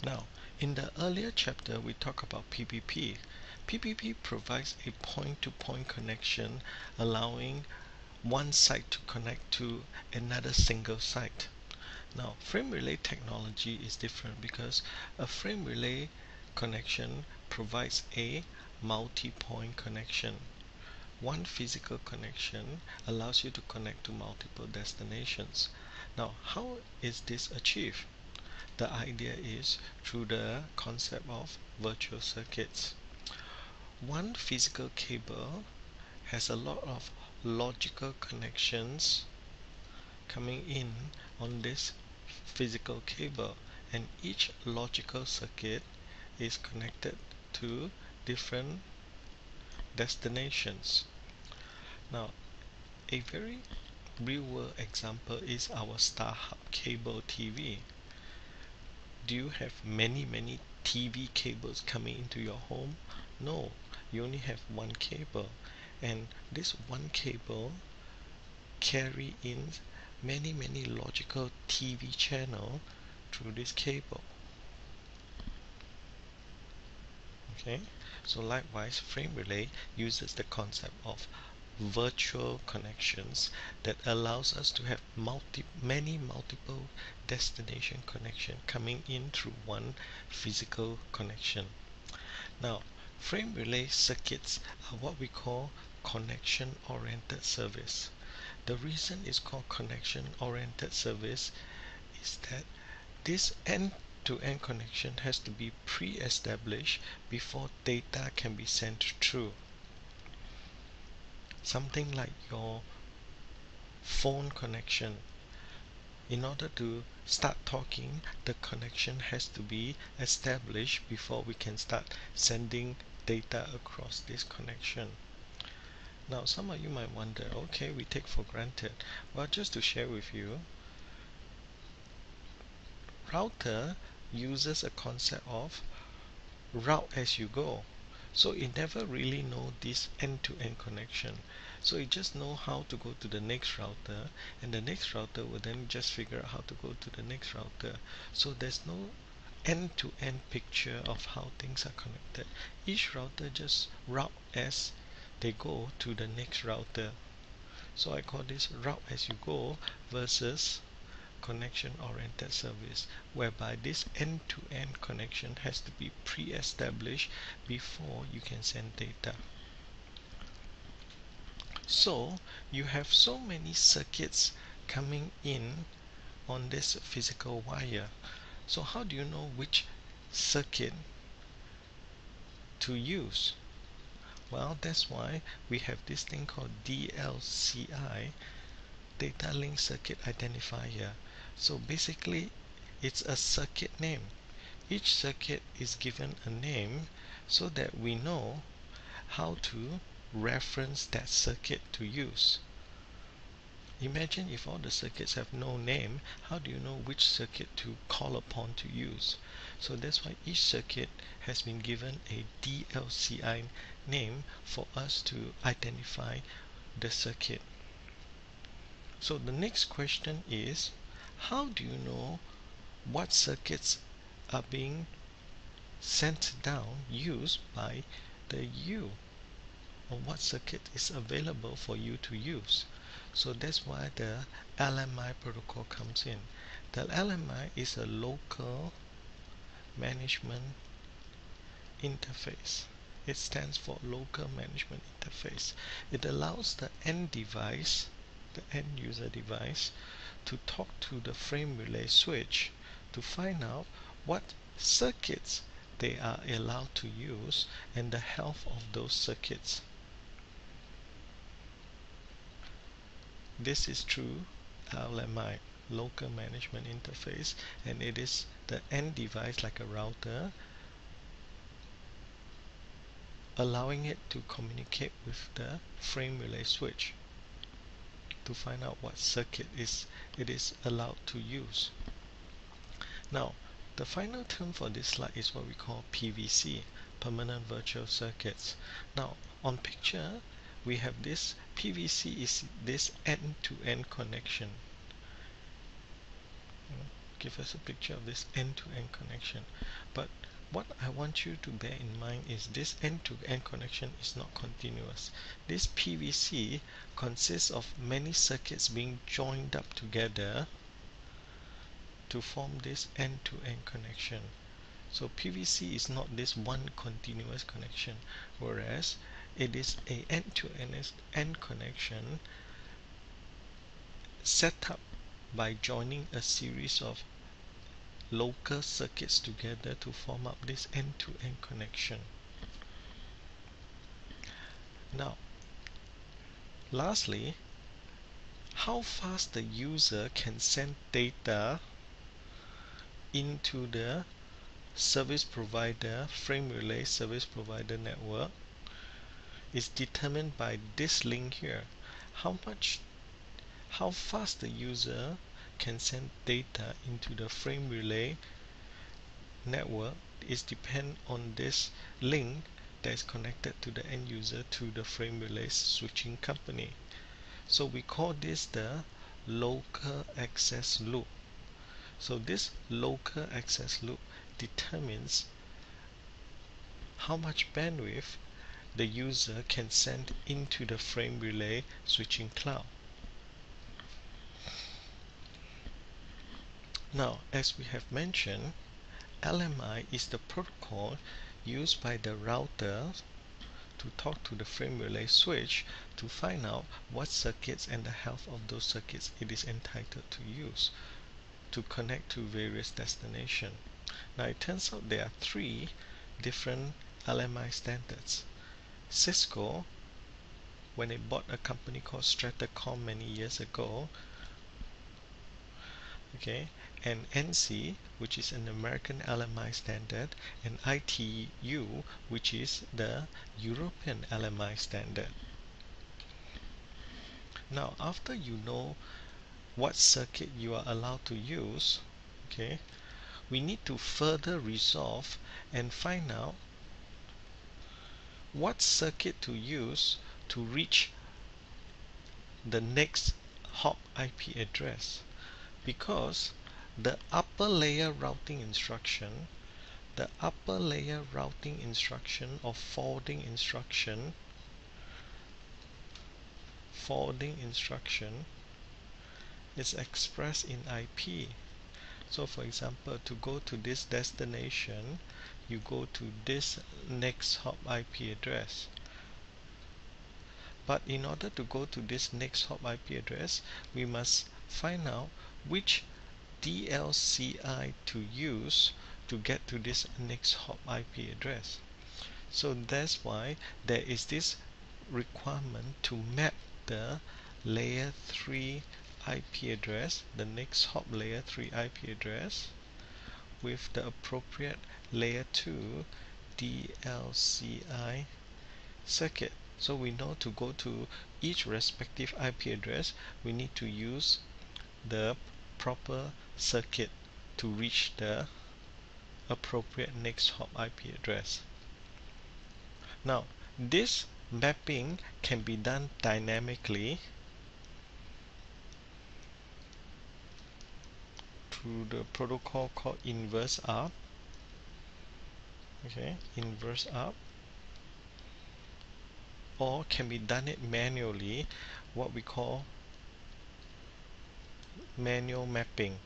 Now, in the earlier chapter, we talked about PPP. PPP provides a point-to-point connection, allowing one site to connect to another single site. Now, frame relay technology is different because a frame relay connection provides a multi-point connection. One physical connection allows you to connect to multiple destinations. Now, how is this achieved? The idea is through the concept of virtual circuits. One physical cable has a lot of logical connections coming in on this physical cable, and each logical circuit is connected to different destinations. Now, a very real world example is our StarHub cable TV. Do you have many TV cables coming into your home? No, you only have one cable, and this one cable carry in many logical TV channel through this cable. Okay, so likewise, frame relay uses the concept of virtual connections that allows us to have multiple destination connection coming in through one physical connection. Now, frame relay circuits are what we call connection oriented service. The reason it's called connection oriented service is that this end-to-end connection has to be pre-established before data can be sent through. Something like your phone connection. In order to start talking, the connection has to be established before we can start sending data across this connection. Now, some of you might wonder, okay, we take for granted. Well, just to share with you, router uses a concept of route as you go. So it never really know this end-to-end connection. So it just know how to go to the next router, and the next router will then just figure out how to go to the next router. So there's no end-to-end picture of how things are connected. Each router just route as they go to the next router. So I call this route as you go versus connection oriented service, whereby this end-to-end connection has to be pre-established before you can send data. So you have so many circuits coming in on this physical wire. So how do you know which circuit to use? Well, that's why we have this thing called DLCI, Data Link Circuit Identifier. So basically, it's a circuit name. Each circuit is given a name so that we know how to reference that circuit to use. Imagine if all the circuits have no name, how do you know which circuit to call upon to use? So that's why each circuit has been given a DLCI name for us to identify the circuit. So the next question is, how do you know what circuits are being sent down, used by the U, or what circuit is available for you to use? So that's why the LMI protocol comes in. The LMI is a local management interface. It stands for local management interface. It allows the end device, the end user device, to talk to the frame relay switch to find out what circuits they are allowed to use and the health of those circuits. This is through LMI, local management interface, and it is the end device like a router, allowing it to communicate with the frame relay switch to find out what circuit it is allowed to use. Now, the final term for this slide is what we call PVC, permanent virtual circuits. Now, on picture, we have this PVC is this end-to-end connection. give us a picture of this end-to-end connection. But what I want you to bear in mind is this end-to-end connection is not continuous. This PVC consists of many circuits being joined up together to form this end-to-end connection. So PVC is not this one continuous connection, whereas it is a end-to-end connection set up by joining a series of local circuits together to form up this end-to-end connection. Now, lastly, how fast the user can send data into the service provider, frame relay service provider network is determined by this link here. How fast the user can send data into the frame relay network is depend on this link that is connected to the end user to the frame relay switching company. So we call this the local access loop. So this local access loop determines how much bandwidth the user can send into the frame relay switching cloud. Now, as we have mentioned, LMI is the protocol used by the router to talk to the frame relay switch to find out what circuits and the health of those circuits it is entitled to use to connect to various destinations. Now it turns out there are three different LMI standards. Cisco, when it bought a company called Stratacom many years ago, and NC, which is an American LMI standard, and ITU, which is the European LMI standard. Now, after you know what circuit you are allowed to use, we need to further resolve and find out what circuit to use to reach the next hop IP address, because the upper layer routing instruction or forwarding instruction is expressed in IP. So for example, to go to this destination, you go to this next hop IP address. But in order to go to this next hop IP address, we must find out which DLCI to use to get to this next hop IP address. So that's why there is this requirement to map the layer 3 IP address, the next hop layer 3 IP address, with the appropriate layer 2 DLCI circuit. So we know to go to each respective IP address, we need to use the proper circuit to reach the appropriate next hop IP address. Now, this mapping can be done dynamically through the protocol called inverse up. Inverse up, or can be done it manually, what we call manual mapping.